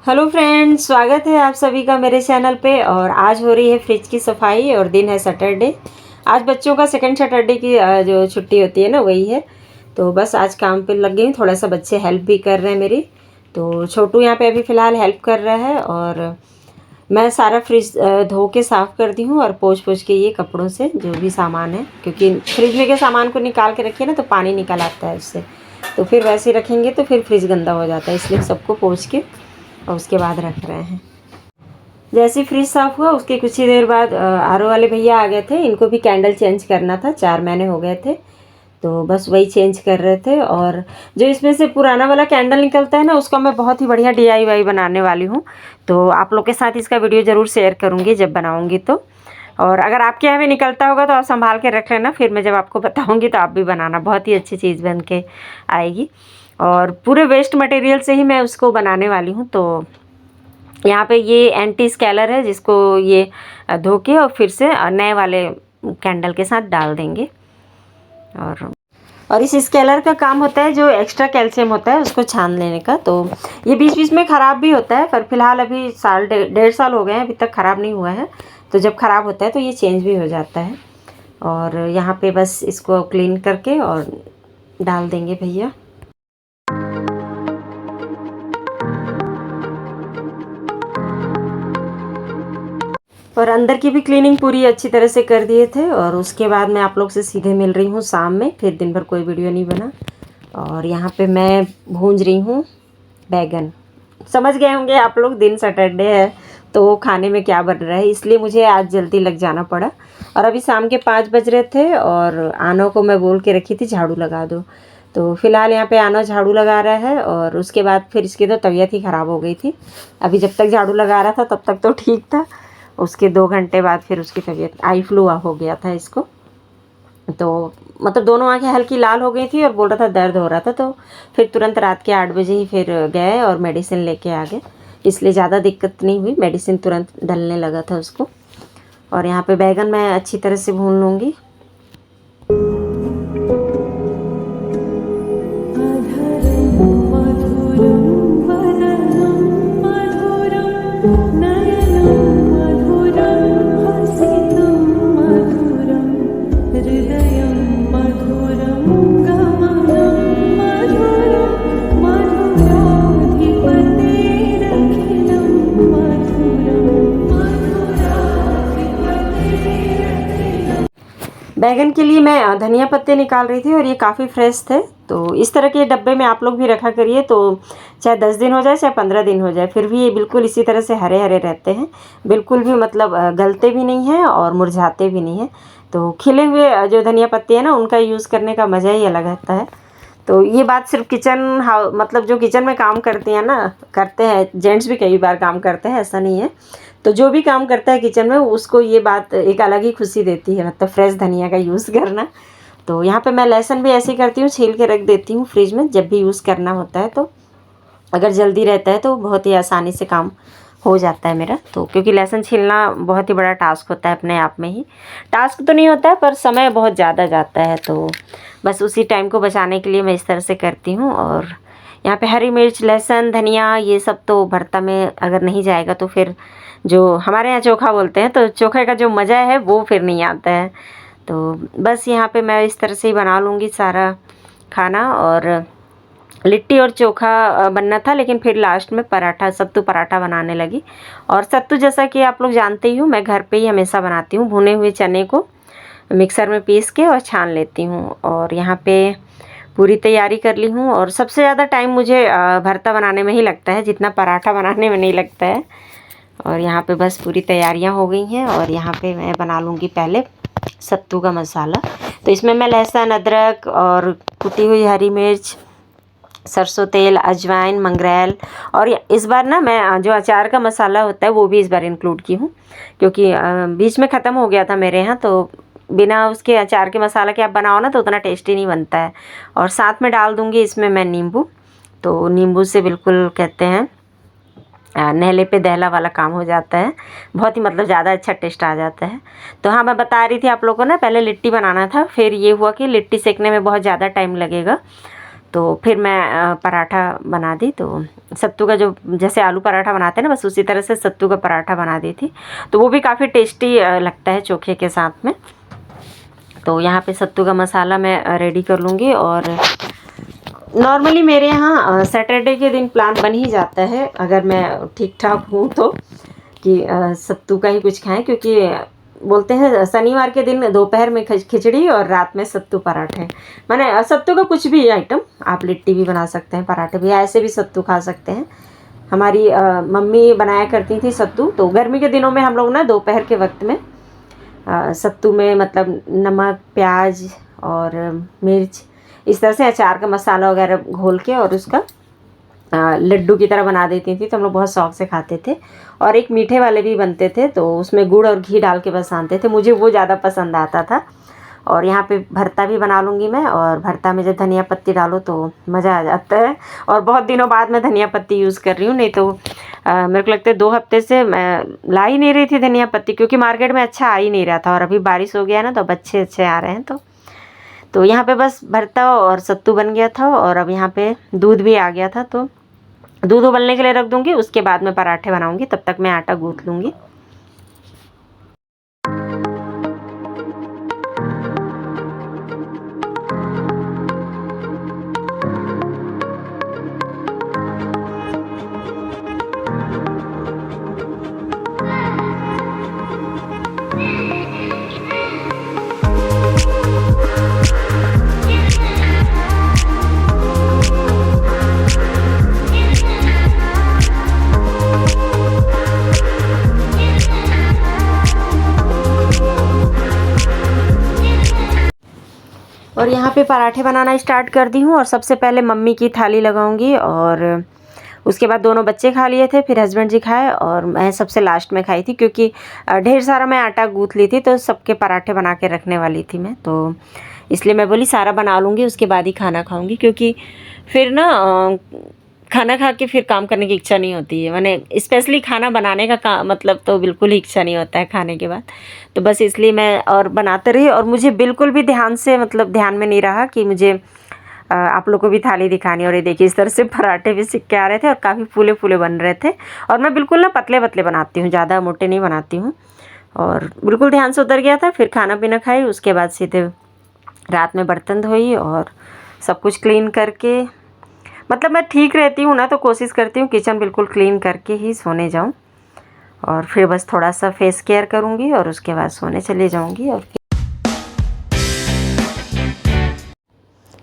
Hello friends, स्वागत है आप सभी का मेरे चैनल पे। और आज हो रही है फ्रिज की सफाई और दिन है सैटरडे। आज बच्चों का सेकंड सैटरडे की जो छुट्टी होती है ना, वही है। तो बस आज काम पे लग गई हूँ। थोड़ा सा बच्चे हेल्प भी कर रहे हैं मेरी। तो छोटू यहाँ पे अभी फ़िलहाल हेल्प कर रहा है और मैं सारा फ्रिज धो के साफ़ कर दी हूँ और पोंछ पोंछ के ये कपड़ों से जो भी सामान है, क्योंकि फ्रिज में के सामान को निकाल के रखिए ना तो पानी निकल आता है उससे। तो फिर वैसे ही रखेंगे तो फिर फ्रिज गंदा हो जाता है, इसलिए सबको पोंछ के और उसके बाद रख रहे हैं। जैसे ही फ्रिज साफ़ हुआ उसके कुछ ही देर बाद आरओ वाले भैया आ गए थे। इनको भी कैंडल चेंज करना था, 4 महीने हो गए थे, तो बस वही चेंज कर रहे थे। और जो इसमें से पुराना वाला कैंडल निकलता है ना, उसका मैं बहुत ही बढ़िया DIY बनाने वाली हूँ। तो आप लोग के साथ इसका वीडियो ज़रूर शेयर करूँगी जब बनाऊँगी तो। और अगर आपके यहाँ भी निकलता होगा तो आप संभाल के रख लेना, फिर मैं जब आपको बताऊँगी तो आप भी बनाना, बहुत ही अच्छी चीज़ बन के आएगी। और पूरे वेस्ट मटेरियल से ही मैं उसको बनाने वाली हूँ। तो यहाँ पे ये एंटी स्केलर है, जिसको ये धो के और फिर से नए वाले कैंडल के साथ डाल देंगे। और इस स्केलर का काम होता है, जो एक्स्ट्रा कैल्शियम होता है उसको छान लेने का। तो ये बीच बीच में ख़राब भी होता है, पर फिलहाल अभी साल 1.5 साल हो गए हैं, अभी तक ख़राब नहीं हुआ है। तो जब ख़राब होता है तो ये चेंज भी हो जाता है। और यहाँ पे बस इसको क्लीन करके और डाल देंगे भैया। और अंदर की भी क्लीनिंग पूरी अच्छी तरह से कर दिए थे। और उसके बाद मैं आप लोग से सीधे मिल रही हूँ शाम में, फिर दिन भर कोई वीडियो नहीं बना। और यहाँ पे मैं भूंज रही हूँ बैगन। समझ गए होंगे आप लोग, दिन सैटरडे है तो खाने में क्या बन रहा है, इसलिए मुझे आज जल्दी लग जाना पड़ा। और अभी शाम के 5 बज रहे थे और आनो को मैं बोल के रखी थी झाड़ू लगा दो। तो फिलहाल यहाँ पे आनो झाड़ू लगा रहा है। और उसके बाद फिर इसकी तो तबीयत ही ख़राब हो गई थी। अभी जब तक झाड़ू लगा रहा था तब तक तो ठीक था, उसके 2 घंटे बाद फिर उसकी तबीयत आई फ्लू हो गया था इसको। तो मतलब दोनों आंखें हल्की लाल हो गई थी और बोल रहा था दर्द हो रहा था। तो फिर तुरंत रात के 8 बजे ही फिर गए और मेडिसिन लेके आ गए, इसलिए ज़्यादा दिक्कत नहीं हुई, मेडिसिन तुरंत डलने लगा था उसको। और यहाँ पे बैगन मैं अच्छी तरह से भून लूँगी। बैगन के लिए मैं धनिया पत्ते निकाल रही थी और ये काफ़ी फ्रेश थे। तो इस तरह के डब्बे में आप लोग भी रखा करिए, तो चाहे 10 दिन हो जाए चाहे 15 दिन हो जाए, फिर भी ये बिल्कुल इसी तरह से हरे हरे रहते हैं। बिल्कुल भी मतलब गलते भी नहीं हैं और मुरझाते भी नहीं हैं। तो खिले हुए जो धनिया पत्ते हैं ना, उनका यूज़ करने का मज़ा ही अलग आता है। तो ये बात सिर्फ मतलब जो किचन में काम करती हैं ना, करते हैं जेंट्स भी कई बार काम करते हैं, ऐसा नहीं है। तो जो भी काम करता है किचन में, उसको ये बात एक अलग ही खुशी देती है, मतलब फ्रेश धनिया का यूज़ करना। तो यहाँ पे मैं लहसुन भी ऐसे ही करती हूँ, छील के रख देती हूँ फ्रिज में जब भी यूज़ करना होता है। तो अगर जल्दी रहता है तो बहुत ही आसानी से काम हो जाता है मेरा। तो क्योंकि लहसुन छीलना बहुत ही बड़ा टास्क होता है, अपने आप में ही टास्क तो नहीं होता है, पर समय बहुत ज़्यादा जाता है। तो बस उसी टाइम को बचाने के लिए मैं इस तरह से करती हूँ। और यहाँ पे हरी मिर्च, लहसुन, धनिया, ये सब तो भरता में अगर नहीं जाएगा तो फिर जो हमारे यहाँ चोखा बोलते हैं, तो चोखे का जो मज़ा है वो फिर नहीं आता है। तो बस यहाँ पे मैं इस तरह से ही बना लूँगी सारा खाना। और लिट्टी और चोखा बनना था, लेकिन फिर लास्ट में पराठा, सत्तू पराठा बनाने लगी। और सत्तू जैसा कि आप लोग जानते ही हो, मैं घर पे ही हमेशा बनाती हूँ। भुने हुए चने को मिक्सर में पीस के और छान लेती हूँ। और यहाँ पे पूरी तैयारी कर ली हूँ। और सबसे ज़्यादा टाइम मुझे भरता बनाने में ही लगता है, जितना पराठा बनाने में नहीं लगता है। और यहाँ पे बस पूरी तैयारियाँ हो गई हैं। और यहाँ पे मैं बना लूँगी पहले सत्तू का मसाला। तो इसमें मैं लहसुन, अदरक और कुटी हुई हरी मिर्च, सरसों तेल, अजवाइन, मंगरेल, और इस बार ना मैं जो अचार का मसाला होता है वो भी इस बार इंक्लूड की हूँ, क्योंकि बीच में ख़त्म हो गया था मेरे यहाँ। तो बिना उसके अचार के मसाला के आप बनाओ ना तो उतना टेस्टी नहीं बनता है। और साथ में डाल दूँगी इसमें मैं नींबू। तो नींबू से बिल्कुल कहते हैं नहले पे दहला वाला काम हो जाता है, बहुत ही मतलब ज़्यादा अच्छा टेस्ट आ जाता है। तो हाँ, मैं बता रही थी आप लोगों को ना, पहले लिट्टी बनाना था, फिर ये हुआ कि लिट्टी सेकने में बहुत ज़्यादा टाइम लगेगा। तो फिर मैं पराठा बना दी। तो सत्तू का जो जैसे आलू पराठा बनाते हैं ना, बस उसी तरह से सत्तू का पराठा बना दी थी। तो वो भी काफ़ी टेस्टी लगता है चोखे के साथ में। तो यहाँ पे सत्तू का मसाला मैं रेडी कर लूँगी। और नॉर्मली मेरे यहाँ सैटरडे के दिन प्लान बन ही जाता है, अगर मैं ठीक ठाक हूँ तो, कि सत्तू का ही कुछ खाएं, क्योंकि बोलते हैं शनिवार के दिन दोपहर में खिचड़ी और रात में सत्तू पराठे। माने सत्तू का कुछ भी आइटम, आप लिट्टी भी बना सकते हैं, पराठे भी, ऐसे भी सत्तू खा सकते हैं। हमारी मम्मी बनाया करती थी सत्तू। तो गर्मी के दिनों में हम लोग ना दोपहर के वक्त में सत्तू में मतलब नमक, प्याज और मिर्च, इस तरह से अचार का मसाला वगैरह घोल के और उसका लड्डू की तरह बना देती थी। तो हम लोग बहुत शौक से खाते थे। और एक मीठे वाले भी बनते थे, तो उसमें गुड़ और घी डाल के बस आनते थे, मुझे वो ज़्यादा पसंद आता था। और यहाँ पे भरता भी बना लूँगी मैं। और भरता में जब धनिया पत्ती डालो तो मज़ा आ जाता है। और बहुत दिनों बाद मैं धनिया पत्ती यूज़ कर रही हूँ, नहीं तो मेरे को लगता है 2 हफ्ते से मैं ला ही नहीं रही थी धनिया पत्ती, क्योंकि मार्केट में अच्छा आ ही नहीं रहा था। और अभी बारिश हो गया ना, तो अब अच्छे आ रहे हैं। तो यहाँ पे बस भरता और सत्तू बन गया था। और अब यहाँ पे दूध भी आ गया था, तो दूध उबलने के लिए रख दूँगी। उसके बाद में पराठे बनाऊँगी, तब तक मैं आटा गूँथ लूँगी। और यहाँ पे पराठे बनाना स्टार्ट कर दी हूँ। और सबसे पहले मम्मी की थाली लगाऊंगी, और उसके बाद दोनों बच्चे खा लिए थे, फिर हस्बैंड जी खाए, और मैं सबसे लास्ट में खाई थी, क्योंकि ढेर सारा मैं आटा गूँथ ली थी, तो सबके पराठे बना के रखने वाली थी मैं। तो इसलिए मैं बोली सारा बना लूँगी, उसके बाद ही खाना खाऊँगी, क्योंकि फिर ना खाना खा के फिर काम करने की इच्छा नहीं होती है। मैंने स्पेशली खाना बनाने का मतलब तो बिल्कुल ही इच्छा नहीं होता है खाने के बाद। तो बस इसलिए मैं और बनाते रही, और मुझे बिल्कुल भी ध्यान से मतलब ध्यान में नहीं रहा कि मुझे आप लोग को भी थाली दिखानी। और ये देखिए इस तरह से पराठे भी सिक के आ रहे थे, और काफ़ी फूले फूले बन रहे थे। और मैं बिल्कुल ना पतले पतले बनाती हूँ, ज़्यादा मोटे नहीं बनाती हूँ। और बिल्कुल ध्यान से उतर गया था। फिर खाना पीना खाई, उसके बाद सीधे रात में बर्तन धोई और सब कुछ क्लीन करके, मतलब मैं ठीक रहती हूँ ना, तो कोशिश करती हूँ किचन बिल्कुल क्लीन करके ही सोने जाऊँ। और फिर बस थोड़ा सा फेस केयर करूँगी, और उसके बाद सोने चली जाऊँगी। और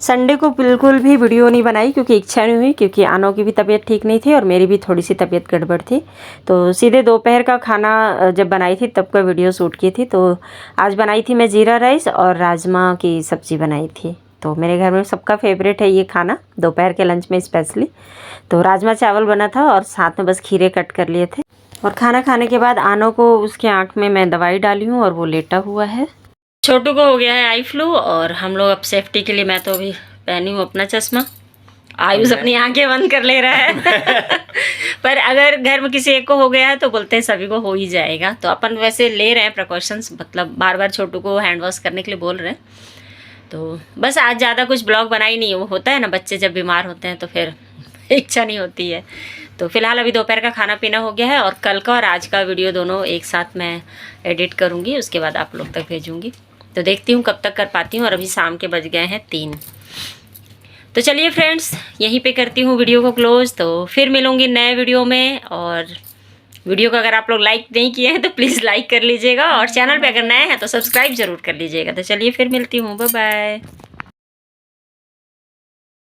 संडे को बिल्कुल भी वीडियो नहीं बनाई, क्योंकि इच्छा नहीं हुई, क्योंकि आनो की भी तबीयत ठीक नहीं थी और मेरी भी थोड़ी सी तबीयत गड़बड़ थी। तो सीधे दोपहर का खाना जब बनाई थी तब का वीडियो शूट की थी। तो आज बनाई थी मैं जीरा राइस और राजमा की सब्ज़ी बनाई थी। तो मेरे घर में सबका फेवरेट है ये खाना, दोपहर के लंच में स्पेशली। तो राजमा चावल बना था, और साथ में बस खीरे कट कर लिए थे। और खाना खाने के बाद आनो को उसके आँख में मैं दवाई डाली हूँ, और वो लेटा हुआ है। छोटू को हो गया है आई फ्लू, और हम लोग अब सेफ्टी के लिए मैं तो अभी पहनी हूँ अपना चश्मा। आयुष अपनी आंखें बंद कर ले रहा है पर अगर घर में किसी एक को हो गया है तो बोलते हैं सभी को हो ही जाएगा। तो अपन वैसे ले रहे हैं प्रिकॉशंस, मतलब बार बार छोटू को हैंड वॉश करने के लिए बोल रहे हैं। तो बस आज ज़्यादा कुछ ब्लॉग बनाई नहीं है, वो होता है ना बच्चे जब बीमार होते हैं तो फिर इच्छा नहीं होती है। तो फिलहाल अभी दोपहर का खाना पीना हो गया है, और कल का और आज का वीडियो दोनों एक साथ मैं एडिट करूँगी, उसके बाद आप लोग तक भेजूँगी। तो देखती हूँ कब तक कर पाती हूँ। और अभी शाम के बज गए हैं 3। तो चलिए फ्रेंड्स, यहीं पे करती हूँ वीडियो को क्लोज। तो फिर मिलूँगी नए वीडियो में। और वीडियो को अगर आप लोग लाइक नहीं किए हैं तो प्लीज़ लाइक कर लीजिएगा, और चैनल पे अगर नए हैं तो सब्सक्राइब ज़रूर कर लीजिएगा। तो चलिए फिर मिलती हूँ, बाय बाय।